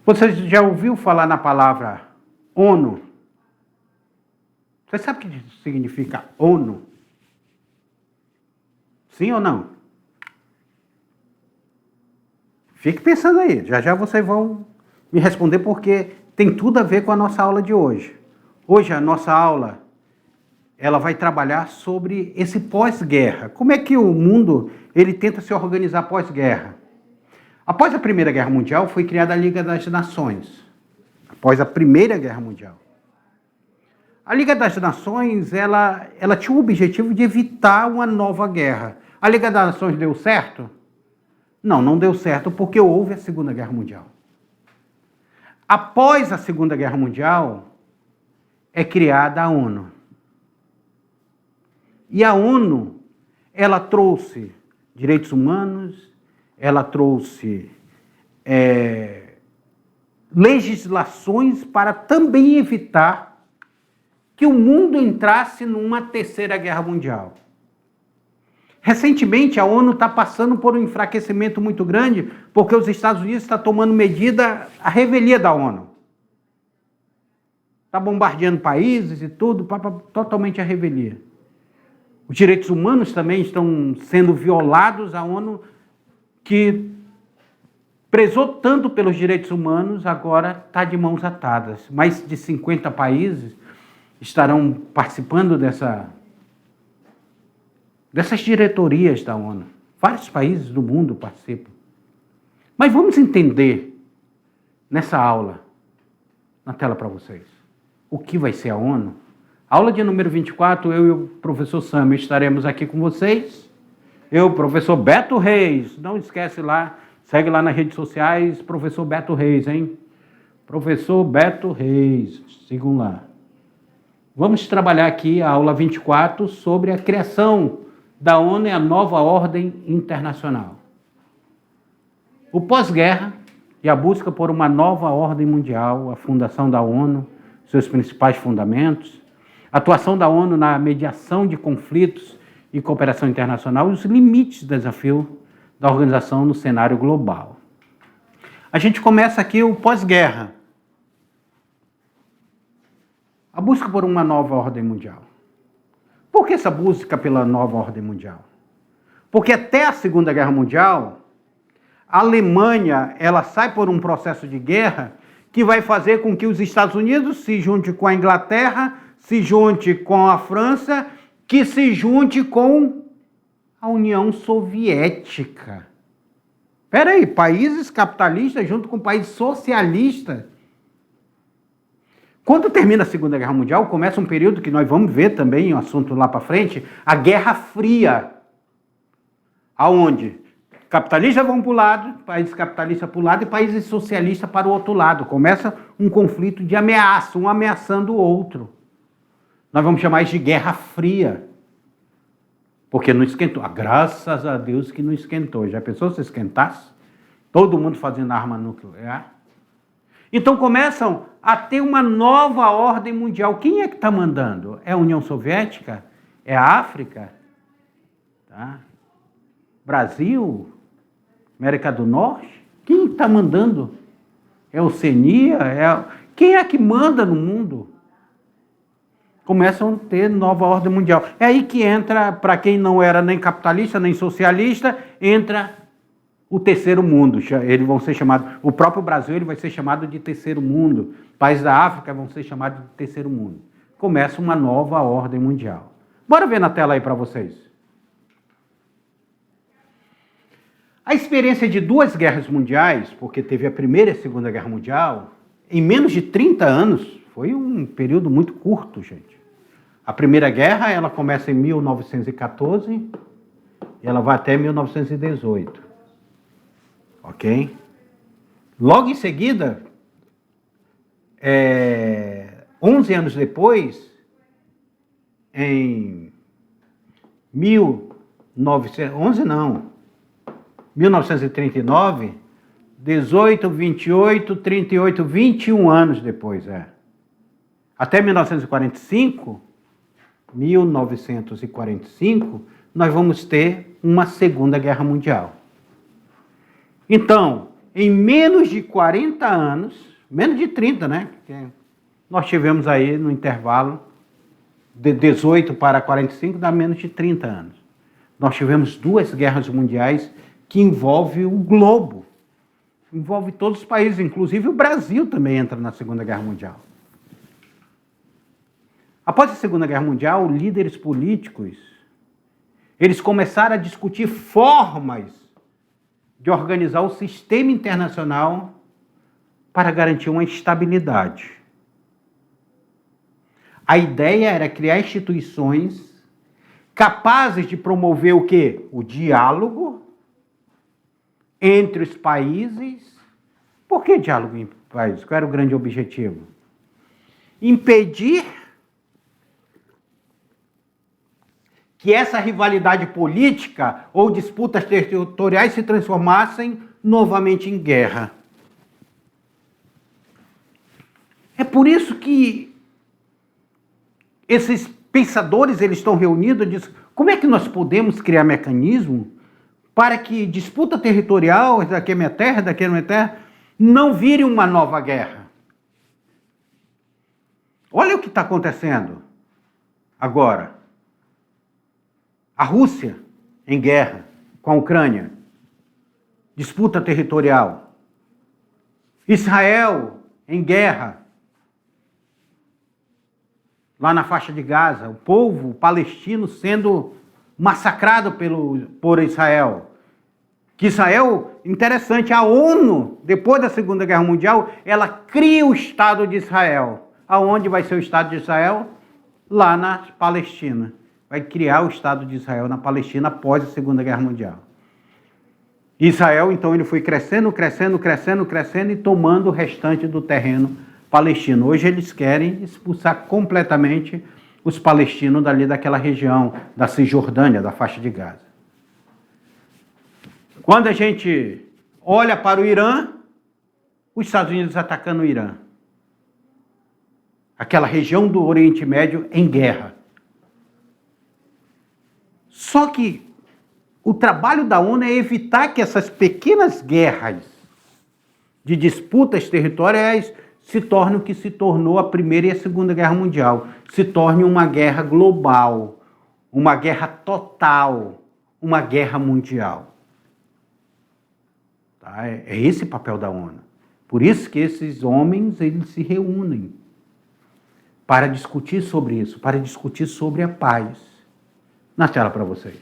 Você já ouviu falar na palavra ONU? Você sabe o que significa ONU? Sim ou não? Fique pensando aí, já já vocês vão me responder, porque tem tudo a ver com a nossa aula de hoje. Hoje a nossa aula, ela vai trabalhar sobre esse pós-guerra. Como é que o mundo ele tenta se organizar pós-guerra? Após a Primeira Guerra Mundial, foi criada a Liga das Nações. Após a Primeira Guerra Mundial. A Liga das Nações, ela tinha o objetivo de evitar uma nova guerra. A Liga das Nações deu certo? Não, não deu certo porque houve a Segunda Guerra Mundial. Após a Segunda Guerra Mundial, é criada a ONU. E a ONU, ela trouxe direitos humanos, ela trouxe legislações para também evitar que o mundo entrasse numa terceira guerra mundial. Recentemente, a ONU está passando por um enfraquecimento muito grande, porque os Estados Unidos estão tomando medida, a revelia da ONU. Está bombardeando países e tudo, totalmente a revelia. Os direitos humanos também estão sendo violados. A ONU, que prezou tanto pelos direitos humanos, agora está de mãos atadas. Mais de 50 países estarão participando dessas diretorias da ONU. Vários países do mundo participam. Mas vamos entender, nessa aula, na tela para vocês, o que vai ser a ONU. Aula de número 24, eu e o professor Samuel estaremos aqui com vocês. Eu, professor Beto Reis, não esquece lá, segue lá nas redes sociais, professor Beto Reis, hein? Professor Beto Reis, sigam lá. Vamos trabalhar aqui a aula 24 sobre a criação da ONU e a nova ordem internacional. O pós-guerra e a busca por uma nova ordem mundial, a fundação da ONU, seus principais fundamentos, a atuação da ONU na mediação de conflitos e cooperação internacional e os limites do desafio da organização no cenário global. A gente começa aqui o pós-guerra. A busca por uma nova ordem mundial. Por que essa busca pela nova ordem mundial? Porque até a Segunda Guerra Mundial, a Alemanha ela sai por um processo de guerra que vai fazer com que os Estados Unidos se junte com a Inglaterra, se junte com a França, que se junte com a União Soviética. Espera aí, países capitalistas junto com países socialistas. Quando termina a Segunda Guerra Mundial, começa um período que nós vamos ver também, um assunto lá para frente, a Guerra Fria. Aonde capitalistas vão para um lado, países capitalistas para o lado e países socialistas para o outro lado. Começa um conflito de ameaça, um ameaçando o outro. Nós vamos chamar isso de Guerra Fria. Porque não esquentou. Graças a Deus que não esquentou. Já pensou se esquentasse? Todo mundo fazendo arma nuclear. Então começam a ter uma nova ordem mundial. Quem é que está mandando? É a União Soviética? É a África? Tá? Brasil? América do Norte? Quem está mandando? É a Oceania? Quem é que manda no mundo? Começam a ter nova ordem mundial. É aí que entra, para quem não era nem capitalista, nem socialista, entra o terceiro mundo. Eles vão ser chamados, o próprio Brasil ele vai ser chamado de terceiro mundo. Países da África vão ser chamados de terceiro mundo. Começa uma nova ordem mundial. Bora ver na tela aí para vocês. A experiência de duas guerras mundiais, porque teve a Primeira e a Segunda Guerra Mundial, em menos de 30 anos, foi um período muito curto, gente. A Primeira Guerra, ela começa em 1914 e ela vai até 1918. Ok? Logo em seguida, 11 anos depois, em 1939, 18, 28, 38, 21 anos depois, até 1945, nós vamos ter uma Segunda Guerra Mundial. Então, em menos de 40 anos, menos de 30, né? Porque nós tivemos aí no intervalo de 18 para 45, dá menos de 30 anos. Nós tivemos 2 guerras mundiais que envolvem o globo. Envolve todos os países, inclusive o Brasil também entra na Segunda Guerra Mundial. Após a Segunda Guerra Mundial, líderes políticos, eles começaram a discutir formas de organizar o sistema internacional para garantir uma estabilidade. A ideia era criar instituições capazes de promover o quê? O diálogo entre os países. Por que diálogo entre países? Qual era o grande objetivo? Impedir que essa rivalidade política ou disputas territoriais se transformassem novamente em guerra. É por isso que esses pensadores eles estão reunidos e dizem, como é que nós podemos criar mecanismo para que disputa territorial, daqui é minha terra, daqui é minha terra, não vire uma nova guerra? Olha o que está acontecendo agora. A Rússia em guerra com a Ucrânia, disputa territorial. Israel em guerra lá na faixa de Gaza, o povo palestino sendo massacrado por Israel. Que Israel, interessante, a ONU, depois da Segunda Guerra Mundial, ela cria o Estado de Israel. Aonde vai ser o Estado de Israel? Lá na Palestina. Vai criar o Estado de Israel na Palestina após a Segunda Guerra Mundial. Israel, então, ele foi crescendo e tomando o restante do terreno palestino. Hoje eles querem expulsar completamente os palestinos dali daquela região, da Cisjordânia, da faixa de Gaza. Quando a gente olha para o Irã, os Estados Unidos atacando o Irã. Aquela região do Oriente Médio em guerra. Só que o trabalho da ONU é evitar que essas pequenas guerras de disputas territoriais se tornem o que se tornou a Primeira e a Segunda Guerra Mundial. Se torne uma guerra global, uma guerra total, uma guerra mundial. Tá? É esse o papel da ONU. Por isso que esses homens eles se reúnem para discutir sobre isso, para discutir sobre a paz. Na tela para vocês.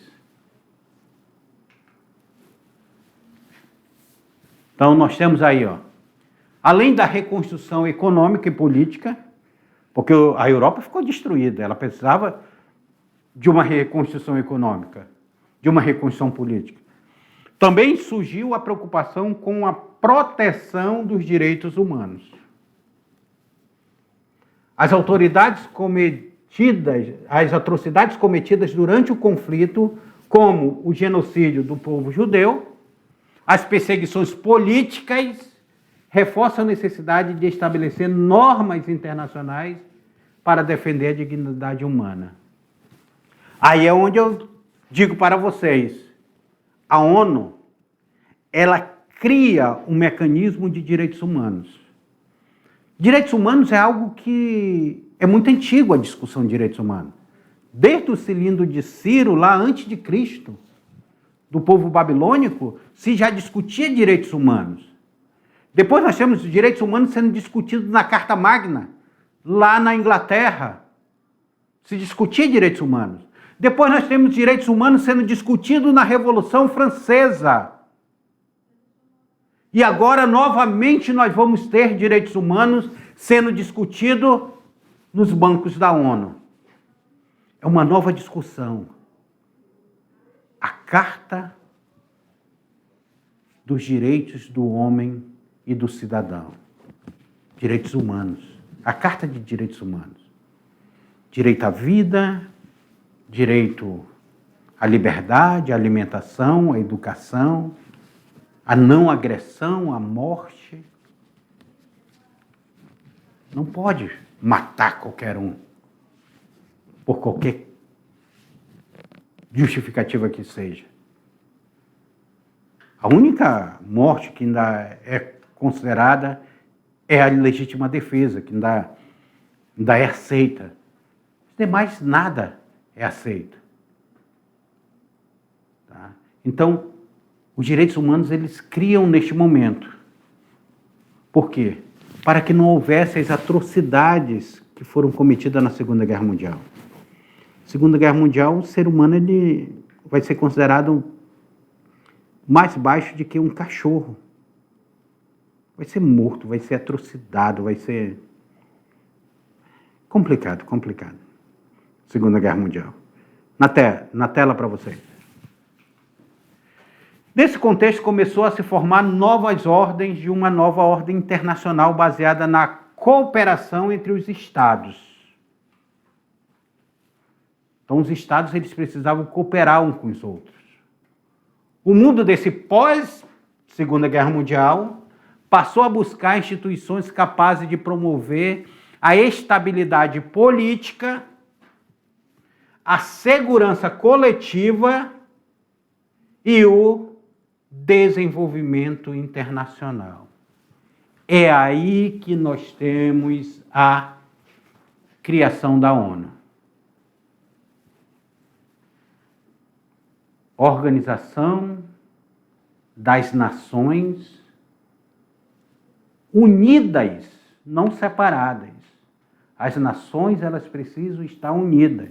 Então, nós temos aí, ó, além da reconstrução econômica e política, porque a Europa ficou destruída, ela precisava de uma reconstrução econômica, de uma reconstrução política. Também surgiu a preocupação com a proteção dos direitos humanos. As atrocidades cometidas durante o conflito, como o genocídio do povo judeu, as perseguições políticas, reforçam a necessidade de estabelecer normas internacionais para defender a dignidade humana. Aí é onde eu digo para vocês, a ONU, ela cria um mecanismo de direitos humanos. Direitos humanos é algo que é muito antigo, a discussão de direitos humanos. Desde o cilindro de Ciro, lá antes de Cristo, do povo babilônico, se já discutia direitos humanos. Depois nós temos os direitos humanos sendo discutidos na Carta Magna, lá na Inglaterra. Se discutia direitos humanos. Depois nós temos direitos humanos sendo discutidos na Revolução Francesa. E agora, novamente, nós vamos ter direitos humanos sendo discutidos nos bancos da ONU. É uma nova discussão. A Carta dos Direitos do Homem e do Cidadão. Direitos humanos. A Carta de Direitos Humanos. Direito à vida, direito à liberdade, à alimentação, à educação, à não agressão, à morte. Não pode matar qualquer um por qualquer justificativa que seja. A única morte que ainda é considerada é a legítima defesa, que ainda é aceita. Os demais, nada é aceito. Tá? Então, os direitos humanos, eles criam neste momento. Por quê? Para que não houvesse as atrocidades que foram cometidas na Segunda Guerra Mundial. Na Segunda Guerra Mundial, o ser humano ele vai ser considerado mais baixo do que um cachorro. Vai ser morto, vai ser atrocidade, vai ser complicado. Segunda Guerra Mundial. Na tela para vocês. Nesse contexto, começou a se formar novas ordens de uma nova ordem internacional baseada na cooperação entre os Estados. Então, os Estados eles precisavam cooperar uns com os outros. O mundo desse pós-Segunda Guerra Mundial passou a buscar instituições capazes de promover a estabilidade política, a segurança coletiva e o desenvolvimento internacional. É aí que nós temos a criação da ONU. Organização das Nações unidas, não separadas. As nações, elas precisam estar unidas.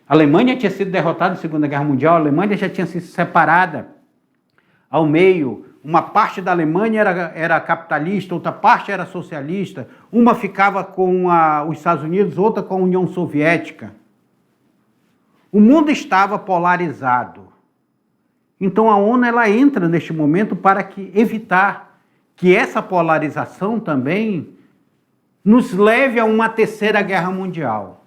A Alemanha tinha sido derrotada na Segunda Guerra Mundial, a Alemanha já tinha sido separada ao meio. Uma parte da Alemanha era capitalista, outra parte era socialista. Uma ficava com os Estados Unidos, outra com a União Soviética. O mundo estava polarizado. Então a ONU ela entra neste momento para evitar que essa polarização também nos leve a uma terceira guerra mundial.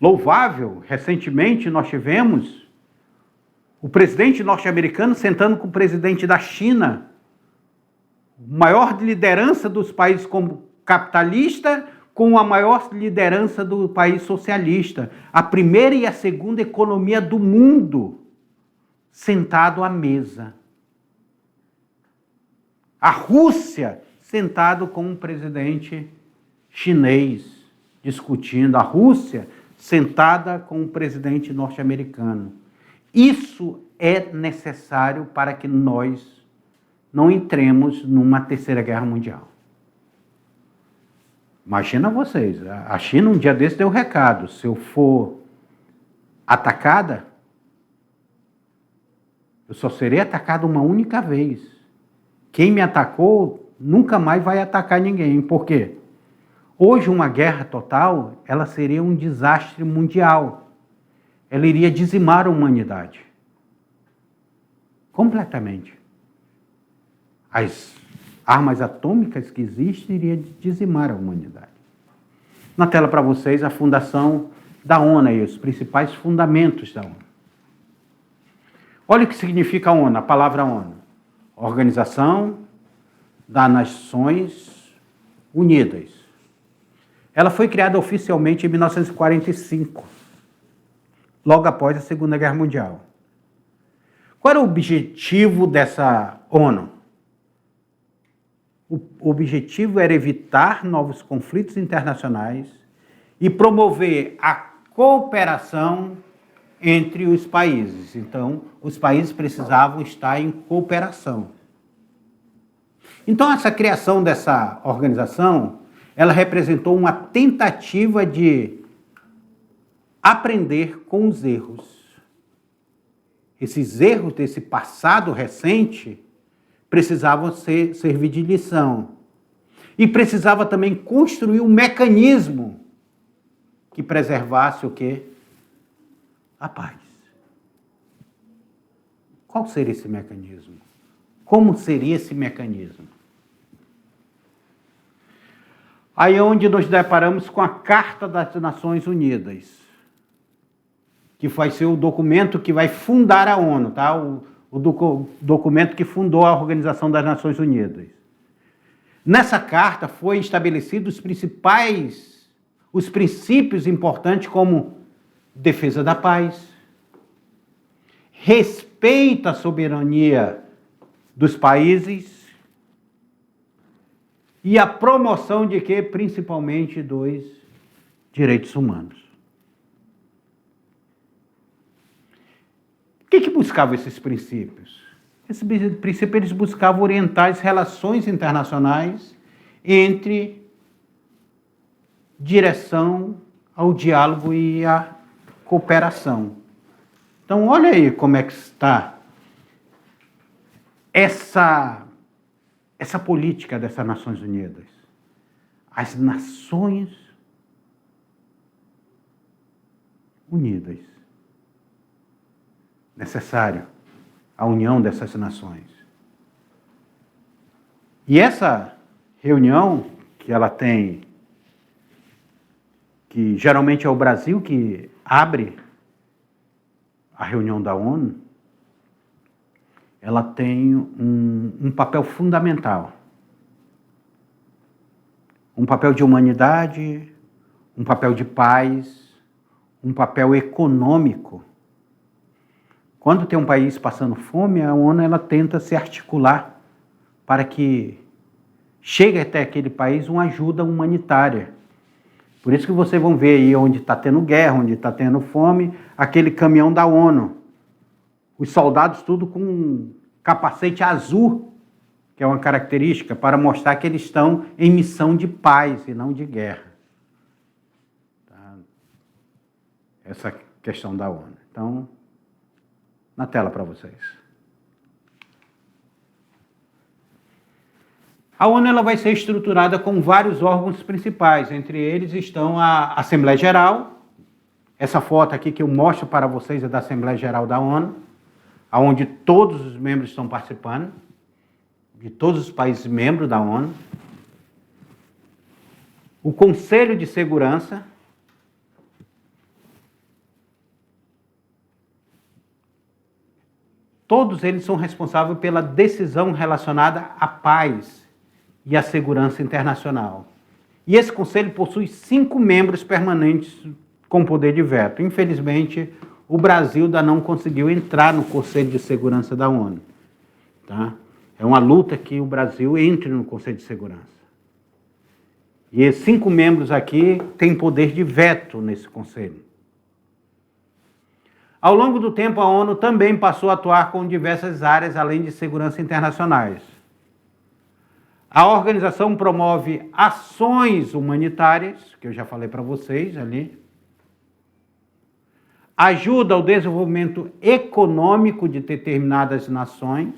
Louvável, recentemente nós tivemos o presidente norte-americano sentando com o presidente da China, maior liderança dos países como capitalista, com a maior liderança do país socialista, a primeira e a segunda economia do mundo, sentado à mesa. A Rússia, sentado com um presidente chinês, discutindo. A Rússia, sentada com um presidente norte-americano. Isso é necessário para que nós não entremos numa terceira guerra mundial. Imagina vocês, a China um dia desse deu um recado, se eu for atacada, eu só serei atacado uma única vez. Quem me atacou nunca mais vai atacar ninguém. Por quê? Hoje uma guerra total, ela seria um desastre mundial. Ela iria dizimar a humanidade. Completamente. As armas atômicas que existem iriam dizimar a humanidade. Na tela para vocês a fundação da ONU e os principais fundamentos da ONU. Olha o que significa a ONU, a palavra ONU. Organização das Nações Unidas. Ela foi criada oficialmente em 1945, logo após a Segunda Guerra Mundial. Qual era o objetivo dessa ONU? O objetivo era evitar novos conflitos internacionais e promover a cooperação entre os países. Então, os países precisavam estar em cooperação. Então, essa criação dessa organização, ela representou uma tentativa de aprender com os erros. Esses erros desse passado recente precisavam servir de lição. E precisava também construir um mecanismo que preservasse o quê? A paz. Qual seria esse mecanismo? Como seria esse mecanismo? Aí é onde nós deparamos com a Carta das Nações Unidas, que vai ser o documento que vai fundar a ONU, tá? O documento que fundou a Organização das Nações Unidas. Nessa carta foi estabelecidos os princípios importantes como defesa da paz, respeita a soberania dos países e a promoção de quê? Principalmente dos direitos humanos. O que buscavam esses princípios? Esses princípios eles buscavam orientar as relações internacionais entre direção ao diálogo e à cooperação. Então, olha aí como é que está essa política dessas Nações Unidas. As Nações Unidas. Necessário a união dessas nações. E essa reunião que ela tem, que geralmente é o Brasil que abre a reunião da ONU, ela tem um papel fundamental. Um papel de humanidade, um papel de paz, um papel econômico. Quando tem um país passando fome, a ONU ela tenta se articular para que chegue até aquele país uma ajuda humanitária. Por isso que vocês vão ver aí onde está tendo guerra, onde está tendo fome, aquele caminhão da ONU. Os soldados tudo com capacete azul, que é uma característica para mostrar que eles estão em missão de paz e não de guerra. Tá? Essa questão da ONU. Então, na tela para vocês. A ONU ela vai ser estruturada com vários órgãos principais, entre eles estão a Assembleia Geral. Essa foto aqui que eu mostro para vocês é da Assembleia Geral da ONU, onde todos os membros estão participando, de todos os países membros da ONU. O Conselho de Segurança, todos eles são responsáveis pela decisão relacionada à paz e à segurança internacional. E esse conselho possui 5 membros permanentes com poder de veto. Infelizmente, o Brasil ainda não conseguiu entrar no Conselho de Segurança da ONU. Tá? É uma luta que o Brasil entre no Conselho de Segurança. E esses 5 membros aqui têm poder de veto nesse conselho. Ao longo do tempo, a ONU também passou a atuar com diversas áreas além de segurança internacionais. A organização promove ações humanitárias, que eu já falei para vocês ali. Ajuda ao desenvolvimento econômico de determinadas nações.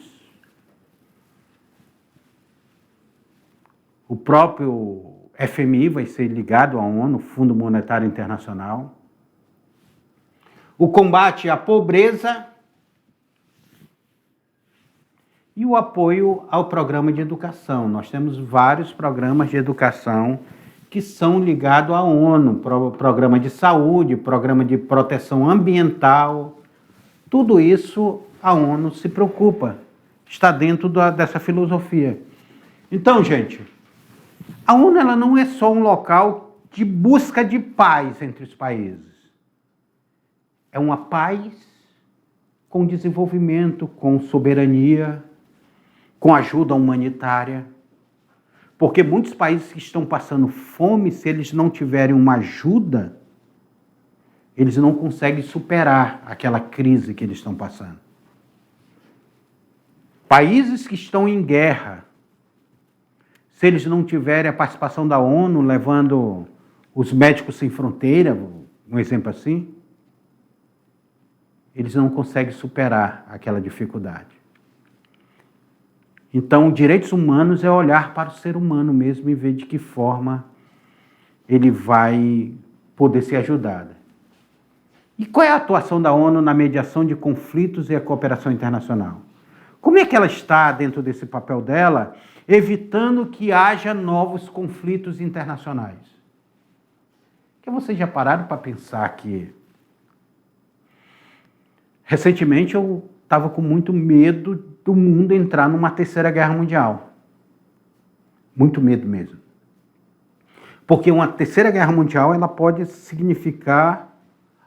O próprio FMI vai ser ligado à ONU, Fundo Monetário Internacional. O combate à pobreza e o apoio ao programa de educação. Nós temos vários programas de educação que são ligados à ONU, programa de saúde, programa de proteção ambiental. Tudo isso a ONU se preocupa, está dentro dessa filosofia. Então, gente, a ONU ela não é só um local de busca de paz entre os países. É uma paz com desenvolvimento, com soberania, com ajuda humanitária. Porque muitos países que estão passando fome, se eles não tiverem uma ajuda, eles não conseguem superar aquela crise que eles estão passando. Países que estão em guerra, se eles não tiverem a participação da ONU, levando os Médicos Sem Fronteira, um exemplo assim, eles não conseguem superar aquela dificuldade. Então, direitos humanos é olhar para o ser humano mesmo e ver de que forma ele vai poder ser ajudado. E qual é a atuação da ONU na mediação de conflitos e a cooperação internacional? Como é que ela está dentro desse papel dela, evitando que haja novos conflitos internacionais? Porque vocês já pararam para pensar que recentemente eu estava com muito medo do mundo entrar numa terceira guerra mundial. Muito medo mesmo. Porque uma terceira guerra mundial ela pode significar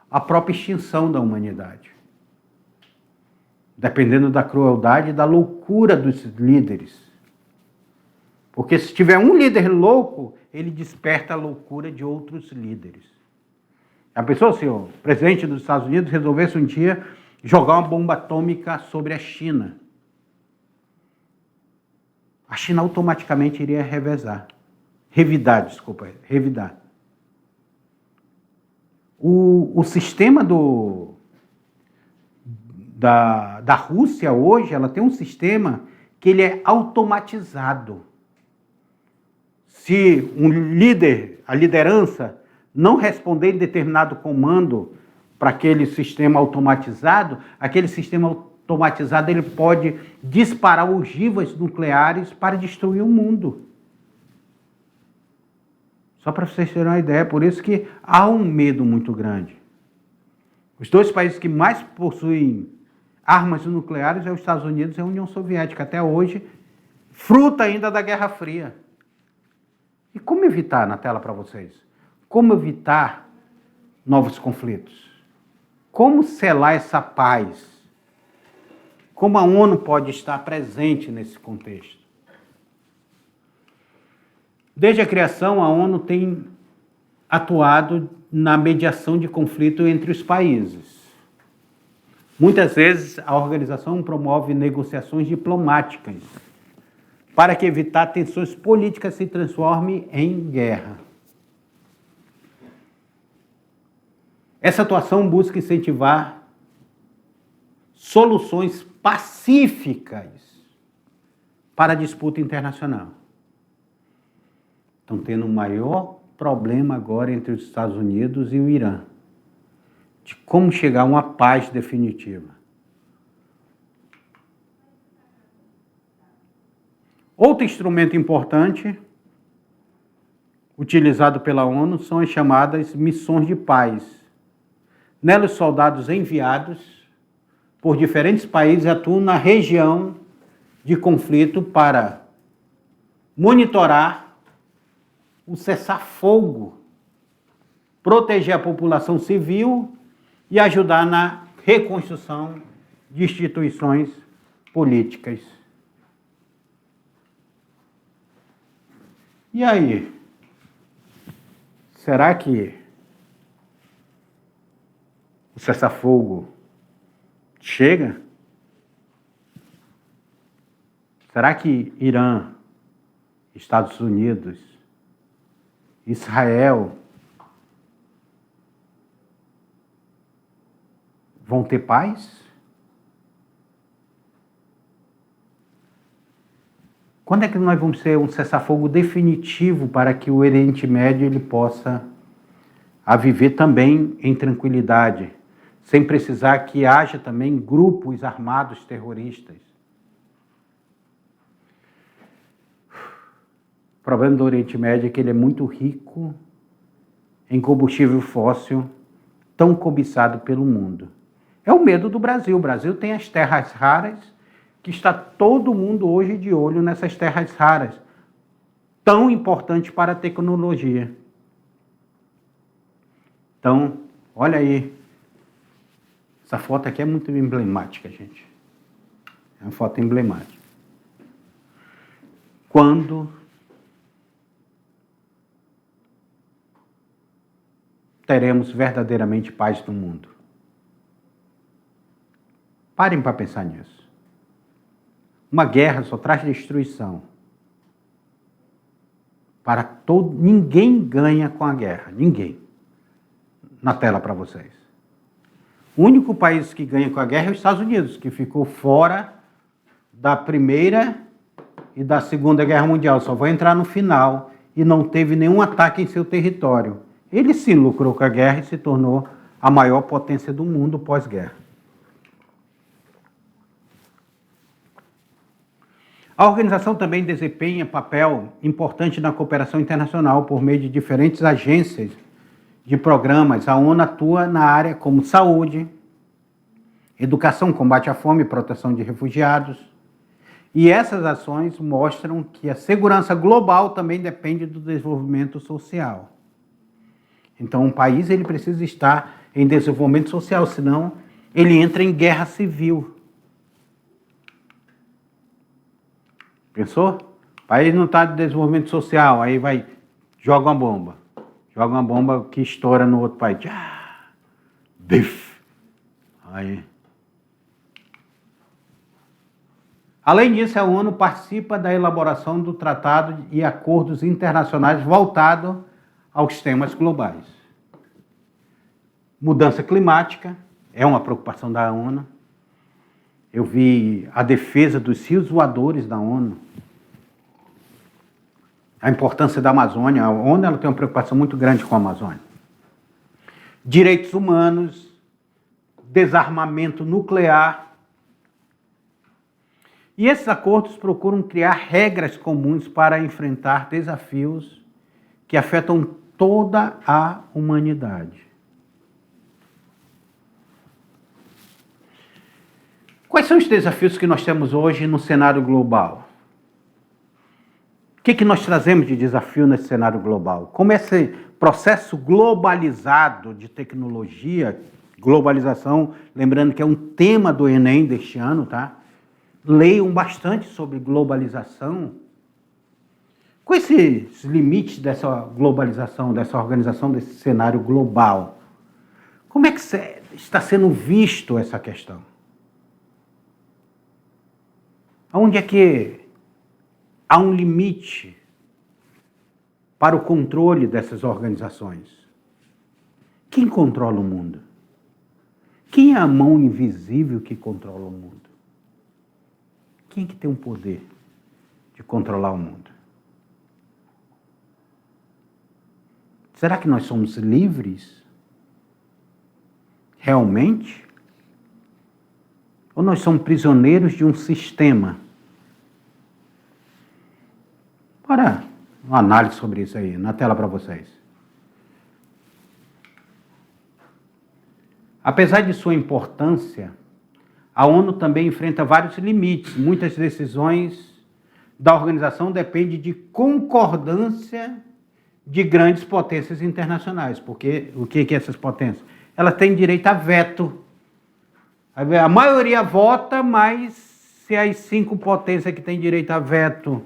a própria extinção da humanidade. dependendo da crueldade e da loucura dos líderes. Porque se tiver um líder louco, ele desperta a loucura de outros líderes. A pessoa, se o presidente dos Estados Unidos resolvesse um dia jogar uma bomba atômica sobre a China, a China automaticamente iria revidar. O sistema da Rússia hoje, ela tem um sistema que ele é automatizado. Se um líder, a liderança, não responder em determinado comando para aquele sistema automatizado, aquele sistema automatizado ele pode disparar ogivas nucleares para destruir o mundo. Só para vocês terem uma ideia, por isso que há um medo muito grande. Os dois países que mais possuem armas nucleares é os Estados Unidos e a União Soviética, até hoje, fruto ainda da Guerra Fria. E como evitar, na tela para vocês? Como evitar novos conflitos? Como selar essa paz? Como a ONU pode estar presente nesse contexto? Desde a criação, a ONU tem atuado na mediação de conflito entre os países. Muitas vezes, a organização promove negociações diplomáticas para que evitar tensões políticas se transformem em guerra. Essa atuação busca incentivar soluções pacíficas para a disputa internacional. Estão tendo um maior problema agora entre os Estados Unidos e o Irã, de como chegar a uma paz definitiva. Outro instrumento importante utilizado pela ONU são as chamadas missões de paz. Nelas, os soldados enviados por diferentes países atuam na região de conflito para monitorar o cessar-fogo, proteger a população civil e ajudar na reconstrução de instituições políticas. E aí? Será que o cessar-fogo chega? Será que Irã, Estados Unidos, Israel vão ter paz? Quando é que nós vamos ter um cessar-fogo definitivo para que o Oriente Médio ele possa viver também em tranquilidade, sem precisar que haja também grupos armados terroristas? O problema do Oriente Médio é que ele é muito rico em combustível fóssil, tão cobiçado pelo mundo. É o medo do Brasil. O Brasil tem as terras raras, que está todo mundo hoje de olho nessas terras raras, tão importantes para a tecnologia. Então, olha aí. Essa foto aqui é muito emblemática, gente. É uma foto emblemática. Quando teremos verdadeiramente paz no mundo? Parem para pensar nisso. Uma guerra só traz destruição. Ninguém ganha com a guerra. Ninguém. Na tela para vocês. O único país que ganha com a guerra é os Estados Unidos, que ficou fora da Primeira e da Segunda Guerra Mundial. Só vai entrar no final e não teve nenhum ataque em seu território. Ele sim lucrou com a guerra e se tornou a maior potência do mundo pós-guerra. A organização também desempenha papel importante na cooperação internacional por meio de diferentes agências de programas. A ONU atua na área como saúde, educação, combate à fome e proteção de refugiados. E essas ações mostram que a segurança global também depende do desenvolvimento social. Então, um país ele precisa estar em desenvolvimento social, senão ele entra em guerra civil. Pensou? O país não está de desenvolvimento social, aí vai, joga uma bomba. Joga uma bomba que estoura no outro país. Bif! Aí. Além disso, a ONU participa da elaboração do tratado e acordos internacionais voltados aos temas globais. Mudança climática é uma preocupação da ONU. Eu vi a defesa dos rios voadores da ONU. A importância da Amazônia. A ONU ela tem uma preocupação muito grande com a Amazônia. Direitos humanos, desarmamento nuclear. E esses acordos procuram criar regras comuns para enfrentar desafios que afetam toda a humanidade. Quais são os desafios que nós temos hoje no cenário global? O que nós trazemos de desafio nesse cenário global? Como esse processo globalizado de tecnologia, globalização, lembrando que é um tema do Enem deste ano, tá? Leiam bastante sobre globalização. Com esses limites dessa globalização, dessa organização, desse cenário global, como é que está sendo visto essa questão? Onde é que há um limite para o controle dessas organizações? Quem controla o mundo? Quem é a mão invisível que controla o mundo? Quem é que tem o poder de controlar o mundo? Será que nós somos livres? Realmente? Ou nós somos prisioneiros de um sistema? Bora, uma análise sobre isso aí, na tela para vocês. Apesar de sua importância, a ONU também enfrenta vários limites. Muitas decisões da organização dependem de concordância de grandes potências internacionais. Porque o que é essas potências? Elas têm direito a veto. A maioria vota, mas se as 5 potências que têm direito a veto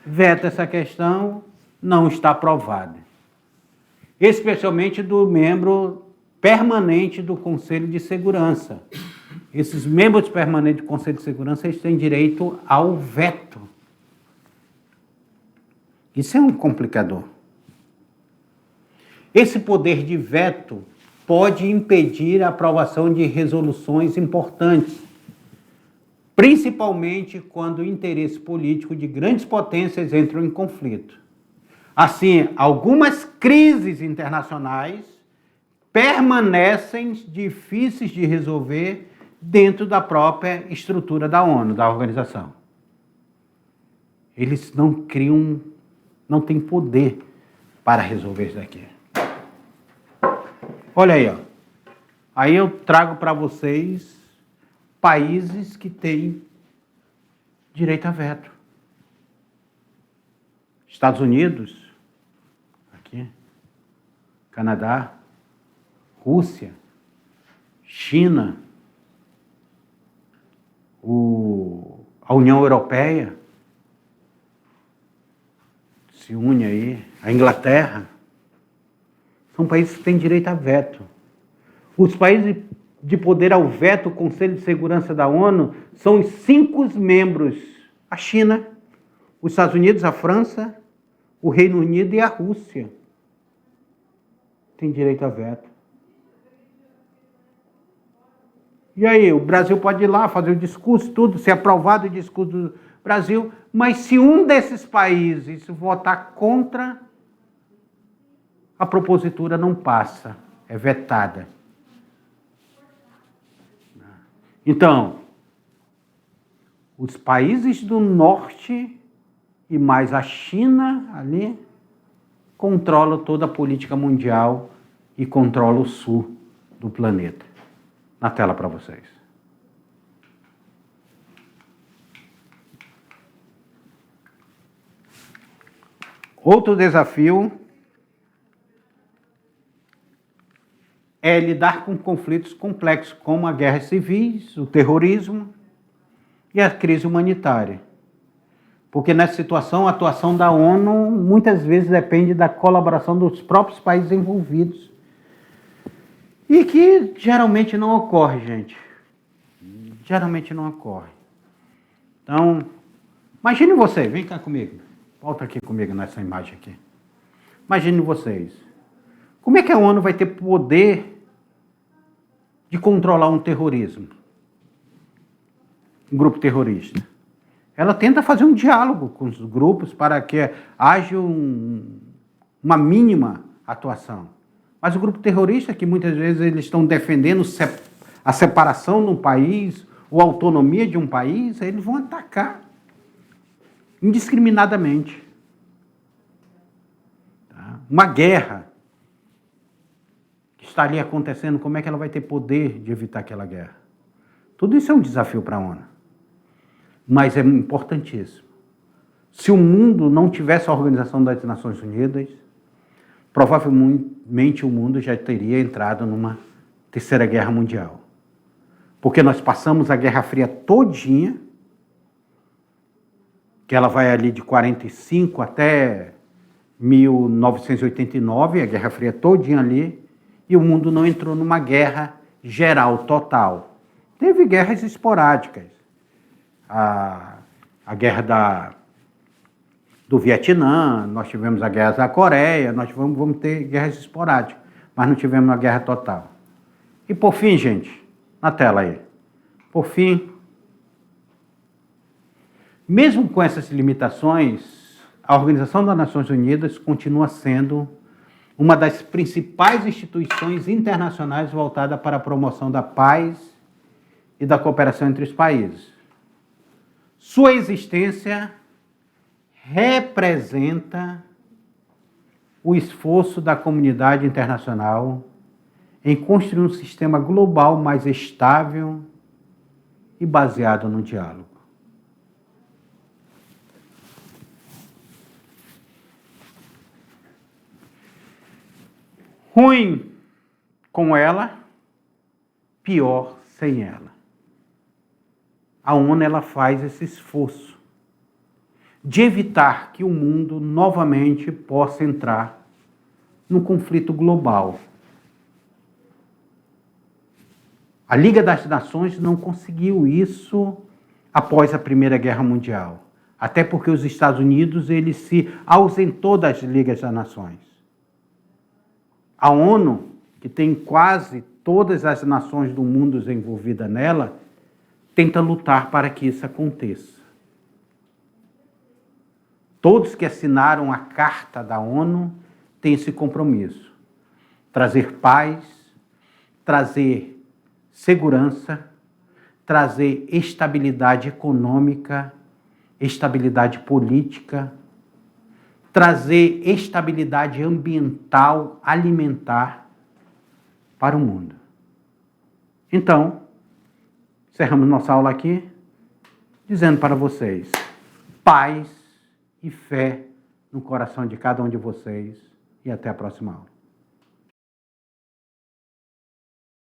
vetam essa questão, não está aprovada. Especialmente do membro permanente do Conselho de Segurança. Esses membros permanentes do Conselho de Segurança eles têm direito ao veto. Isso é um complicador. Esse poder de veto pode impedir a aprovação de resoluções importantes, principalmente quando o interesse político de grandes potências entram em conflito. Assim, algumas crises internacionais permanecem difíceis de resolver dentro da própria estrutura da ONU, da organização. Eles não têm poder para resolver isso daqui. Olha aí, ó. Aí eu trago para vocês países que têm direito a veto. Estados Unidos, aqui, Canadá, Rússia, China, a União Europeia se une aí, a Inglaterra. São países que têm direito a veto. Os países de poder ao veto, o Conselho de Segurança da ONU, são os 5 membros. A China, os Estados Unidos, a França, o Reino Unido e a Rússia. Tem direito a veto. E aí, o Brasil pode ir lá fazer o discurso, tudo, ser aprovado o discurso do Brasil, mas se um desses países votar contra, a propositura não passa, é vetada. Então, os países do norte e mais a China ali controlam toda a política mundial e controlam o sul do planeta. Na tela para vocês. Outro desafio é lidar com conflitos complexos, como a guerra civil, o terrorismo e a crise humanitária. Porque nessa situação, a atuação da ONU muitas vezes depende da colaboração dos próprios países envolvidos. E que geralmente não ocorre, gente. Geralmente não ocorre. Então, imagine você, vem cá comigo. Volta aqui comigo nessa imagem aqui. Imagine vocês. Como é que a ONU vai ter poder de controlar um terrorismo? Um grupo terrorista. Ela tenta fazer um diálogo com os grupos para que haja uma mínima atuação. Mas o grupo terrorista, que muitas vezes eles estão defendendo a separação de um país ou a autonomia de um país, eles vão atacar indiscriminadamente. Tá? Uma guerra que está ali acontecendo, como é que ela vai ter poder de evitar aquela guerra? Tudo isso é um desafio para a ONU. Mas é importantíssimo. Se o mundo não tivesse a Organização das Nações Unidas, provavelmente o mundo já teria entrado numa terceira guerra mundial. Porque nós passamos a Guerra Fria todinha, que ela vai ali de 45 até 1989, a Guerra Fria todinha ali, e o mundo não entrou numa guerra geral, total. Teve guerras esporádicas. A guerra do Vietnã, nós tivemos a guerra da Coreia, nós vamos ter guerras esporádicas, mas não tivemos uma guerra total. E por fim, gente, na tela aí, por fim, mesmo com essas limitações, a Organização das Nações Unidas continua sendo uma das principais instituições internacionais voltada para a promoção da paz e da cooperação entre os países. Sua existência representa o esforço da comunidade internacional em construir um sistema global mais estável e baseado no diálogo. Ruim com ela, pior sem ela. A ONU ela faz esse esforço de evitar que o mundo novamente possa entrar num conflito global. A Liga das Nações não conseguiu isso após a Primeira Guerra Mundial, até porque os Estados Unidos ele se ausentou das Ligas das Nações. A ONU, que tem quase todas as nações do mundo envolvidas nela, tenta lutar para que isso aconteça. Todos que assinaram a Carta da ONU têm esse compromisso. Trazer paz, trazer segurança, trazer estabilidade econômica, estabilidade política, trazer estabilidade ambiental, alimentar para o mundo. Então, encerramos nossa aula aqui, dizendo para vocês, paz e fé no coração de cada um de vocês e até a próxima aula.